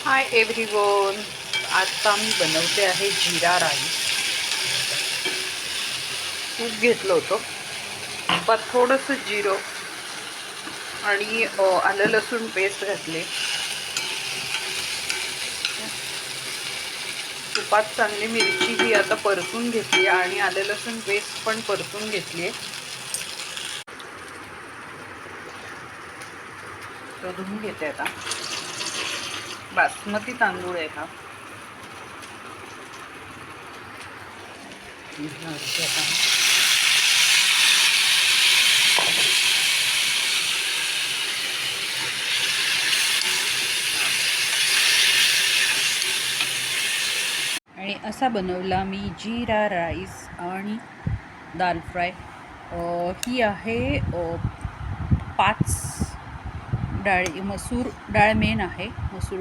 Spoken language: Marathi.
Hi everyone. आता मी बनवते आहे जीरा राईस. तूप घेतलं होतं, तुपात थोडंसं जिरं आणि आलं लसूण पेस्ट घातले. तुपात चांगली मिरची ही आता परतून घेतली आणि आलं लसूण पेस्ट पण परतून घेतली. तो धुवून घेते आता. बासमती तांदूळ आहे हा. आणि असा बनवला मी जीरा राईस आणि दाल फ्राय. ही आहे 5 डाळी. मसूर डाळ मेन आहे. मसूर